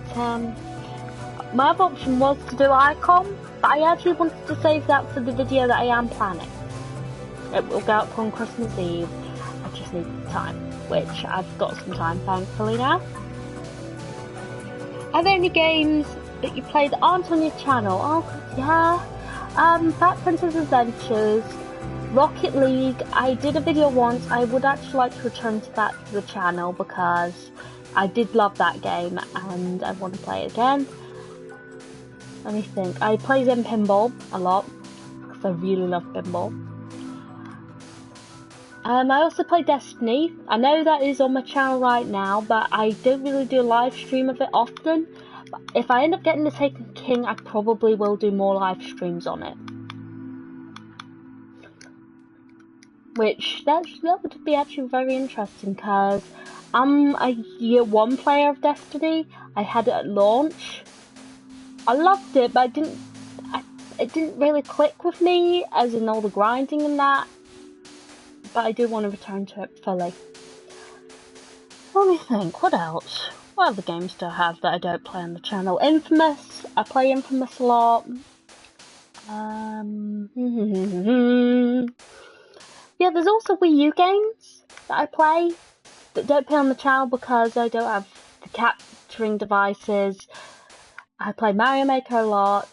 my other option was to do Icon, but I actually wanted to save that for the video that I am planning. It will go up on Christmas Eve. I just need time, which I've got some time, thankfully, now. Are there any games that you play that aren't on your channel? Oh, yeah. Fat Princess Adventures, Rocket League, I did a video once. I would actually like to return to that to the channel because I did love that game and I want to play it again. Let me think. I play Zen Pinball a lot because I really love pinball. I also play Destiny. I know that is on my channel right now, but I don't really do a live stream of it often. But if I end up getting the Taken King, I probably will do more live streams on it. Which, that would be actually very interesting, because I'm a year 1 player of Destiny. I had it at launch. I loved it, but it didn't really click with me, as in all the grinding and that. But I do want to return to it fully. Let me think, what else? What other games do I have that I don't play on the channel? Infamous, I play Infamous a lot. Yeah, there's also Wii U games that I play that don't play on the channel because I don't have the capturing devices. I play Mario Maker a lot.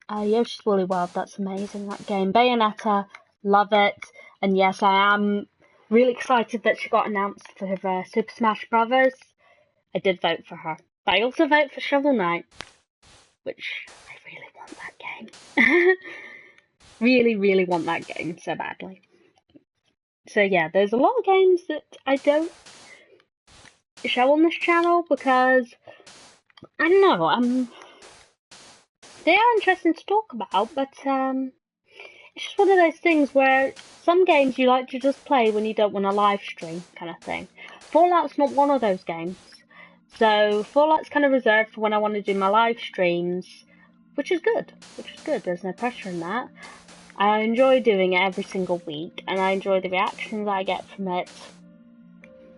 Yoshi's Woolly World, that's amazing, that game. Bayonetta, love it. And yes, I am really excited that she got announced for her Super Smash Brothers. I did vote for her. But I also vote for Shovel Knight, which I really want that game. Really, really want that game so badly. So yeah, there's a lot of games that I don't show on this channel because, I don't know, they are interesting to talk about, but it's just one of those things where some games you like to just play when you don't want a live stream kind of thing. Fallout's not one of those games. So Fallout's kind of reserved for when I want to do my live streams, which is good. There's no pressure in that. I enjoy doing it every single week, and I enjoy the reactions I get from it.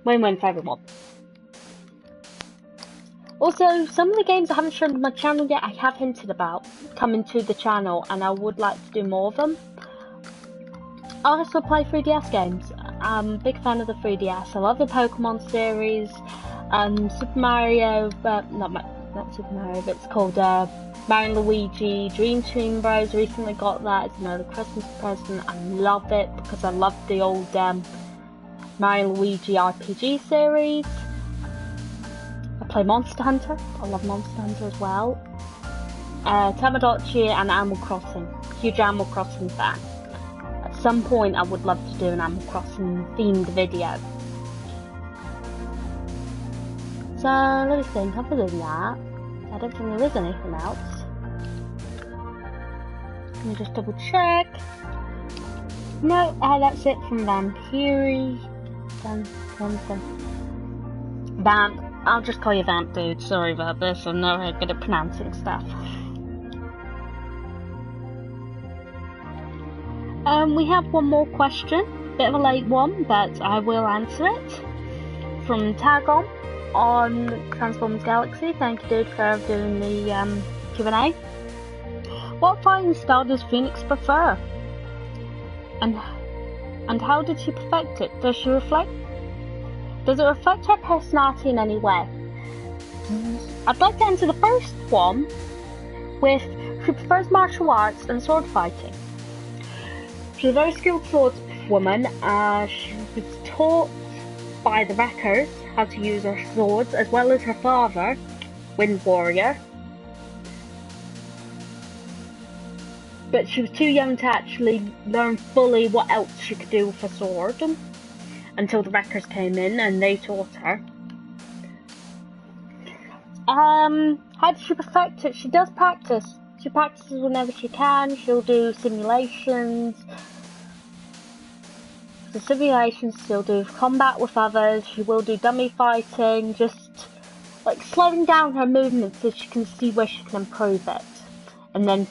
Win-win for everyone. Also, some of the games I haven't shown on my channel yet, I have hinted about coming to the channel, and I would like to do more of them. I also play 3DS games. I'm a big fan of the 3DS. I love the Pokemon series, Super Mario, not Super Mario, but it's called Mario and Luigi Dream Team Bros. Recently got that as another Christmas present. I love it because I love the old Mario and Luigi RPG series. I play Monster Hunter. I love Monster Hunter as well. Tamagotchi and Animal Crossing. Huge Animal Crossing fan. At some point I would love to do an Animal Crossing themed video. So let me think, other than that, I don't think there is anything else. Let me just double check. No, that's it from Vampiri. Vamp. I'll just call you Vamp, dude. Sorry about this, I'm not very good at pronouncing stuff. We have one more question. Bit of a late one, but I will answer it. From Tagon on Transformers Galaxy. Thank you, dude, for doing the Q&A. What fighting style does Phoenix prefer? And how did she perfect it? Does it reflect her personality in any way? I'd like to answer the first one with she prefers martial arts and sword fighting. She's a very skilled swordswoman. She was taught by the Wreckers how to use her swords, as well as her father, Wind Warrior. But she was too young to actually learn fully what else she could do with a sword until the Wreckers came in and they taught her. How does she perfect it? She does practice. She practices whenever she can. She'll do simulations. She'll do combat with others. She will do dummy fighting, just like slowing down her movements so she can see where she can improve it, and then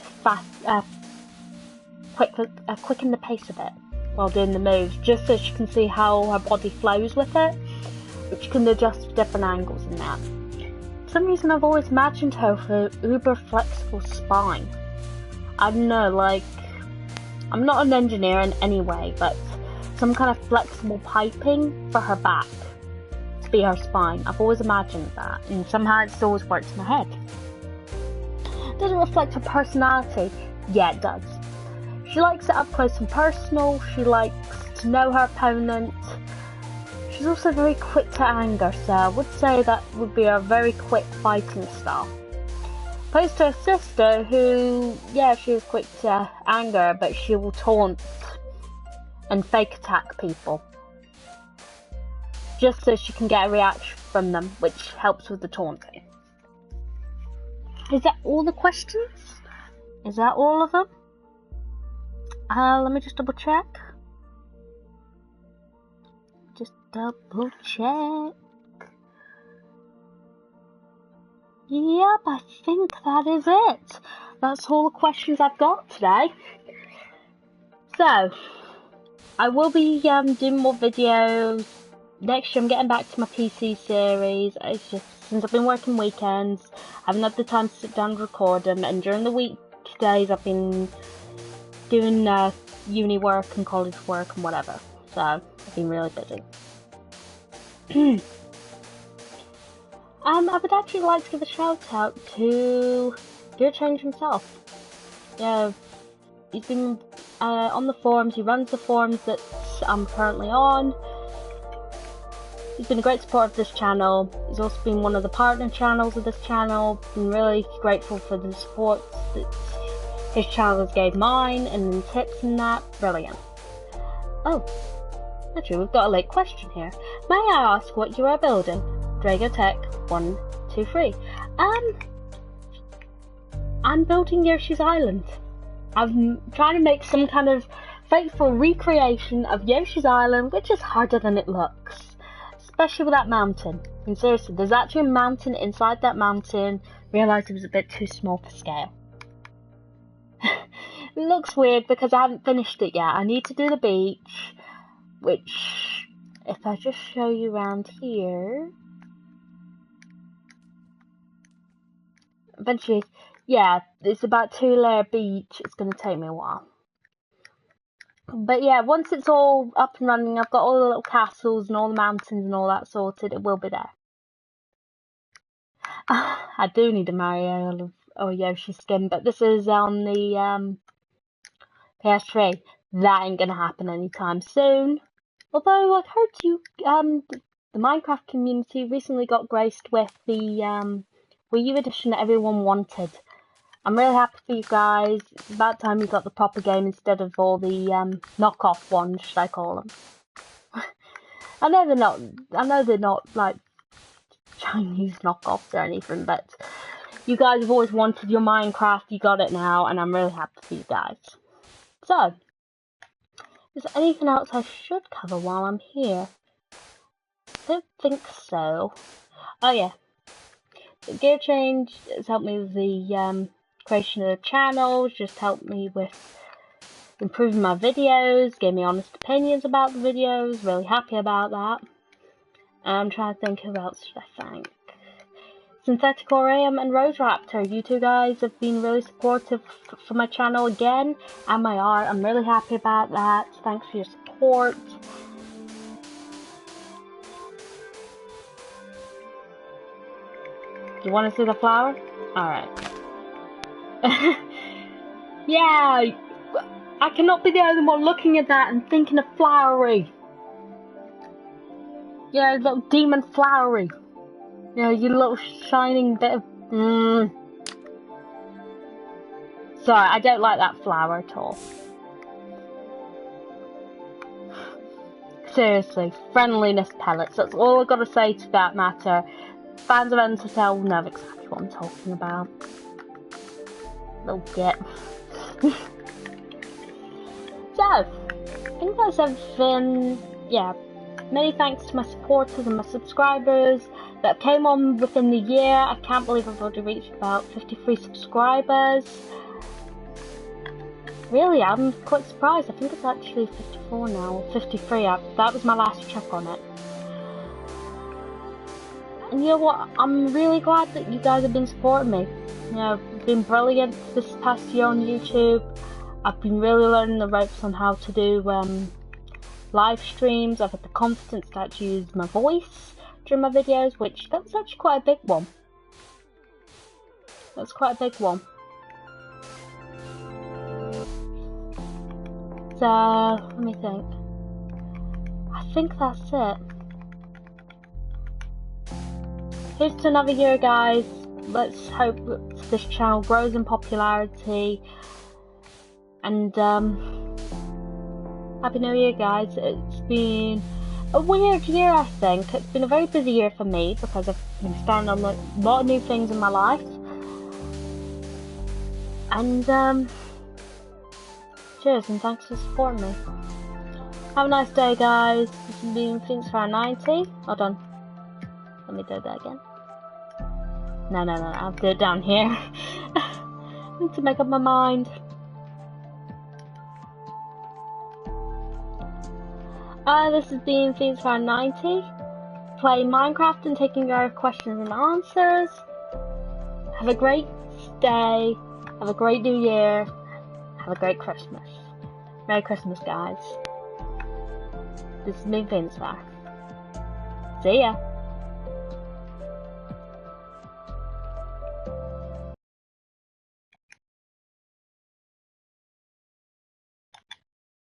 quicken the pace a bit while doing the moves, just so she can see how her body flows with it, which can adjust to different angles in that. For some reason I've always imagined her with an uber flexible spine. I don't know, like, I'm not an engineer in any way, but some kind of flexible piping for her back to be her spine. I've always imagined that, and somehow it's always worked in my head. Does it reflect her personality? Yeah, it does. She likes it up close and personal, she likes to know her opponent. She's also very quick to anger, so I would say that would be a very quick fighting style. Opposed to her sister, who, yeah, she is quick to anger, but she will taunt and fake attack people. Just so she can get a reaction from them, which helps with the taunting. Is that all the questions? Is that all of them? Let me just double check. Just double check. Yep, I think that is it. That's all the questions I've got today. So, I will be doing more videos. Next year I'm getting back to my PC series. It's just, since I've been working weekends, I haven't had the time to sit down and record them, and during the weekdays I've been doing uni work and college work and whatever. So, I've been really busy. I would actually like to give a shout out to DeviantART himself. Yeah, he's been on the forums, he runs the forums that I'm currently on. He's been a great supporter of this channel. He's also been one of the partner channels of this channel. Been really grateful for the support that his channel has gave mine and the tips and that. Brilliant. Oh, actually we've got a late question here. May I ask what you are building? Dragotech123. I'm building Yoshi's Island. I'm trying to make some kind of faithful recreation of Yoshi's Island, which is harder than it looks. Especially with that mountain. And seriously, there's actually a mountain inside that mountain. Realised it was a bit too small for scale. It looks weird because I haven't finished it yet. I need to do the beach, which, if I just show you around here, eventually, yeah, it's about 2-layer beach. It's going to take me a while. But yeah, once it's all up and running, I've got all the little castles and all the mountains and all that sorted, it will be there. I do need a Mario or Yoshi skin, but this is on the PS3. That ain't gonna happen anytime soon. Although I've heard the Minecraft community recently got graced with the Wii U edition that everyone wanted. I'm really happy for you guys. It's about time you got the proper game instead of all the knockoff ones, should I call them? I know they're not like Chinese knockoffs or anything, but you guys have always wanted your Minecraft. You got it now, and I'm really happy for you guys. So, is there anything else I should cover while I'm here? I don't think so. Oh yeah, the gear change has helped me with the creation of the channel, just helped me with improving my videos, gave me honest opinions about the videos, really happy about that. I'm trying to think who else should I thank. Synthetic Orium and Rose Raptor, you two guys have been really supportive for my channel again, and my art. I'm really happy about that. Thanks for your support. You want to see the flower? Alright. Yeah, I cannot be the only one looking at that and thinking of flowery. Yeah, little demon flowery. You know, your little shining bit of... Sorry, I don't like that flower at all. Seriously, friendliness pellets. That's all I've got to say to that matter. Fans of NSSL will know exactly what I'm talking about. Little git. So, I think that's everything. Yeah, many thanks to my supporters and my subscribers that came on within the year. I can't believe I've already reached about 53 subscribers. Really, I'm quite surprised. I think it's actually 54 now, 53. That was my last check on it. And you know what? I'm really glad that you guys have been supporting me. You know, it's been brilliant this past year on YouTube. I've been really learning the ropes on how to do live streams. I've had the confidence to actually use my voice during my videos, which that's actually quite a big one. That's quite a big one. let me think. I think that's it. Here's to another year, guys. Let's hope that this channel grows in popularity. And Happy New Year, guys. It's been a weird year, I think. It's been a very busy year for me because I've been starting on a lot of new things in my life. And cheers and thanks for supporting me. Have a nice day, guys. This has been Feenixfire 90. Hold on. Let me do that again. No, I'll do it down here. I need to make up my mind. This has been Feenixfire 90. Playing Minecraft and taking your questions and answers. Have a great day. Have a great New Year. Have a great Christmas. Merry Christmas, guys. This has been Feenixfire. See ya.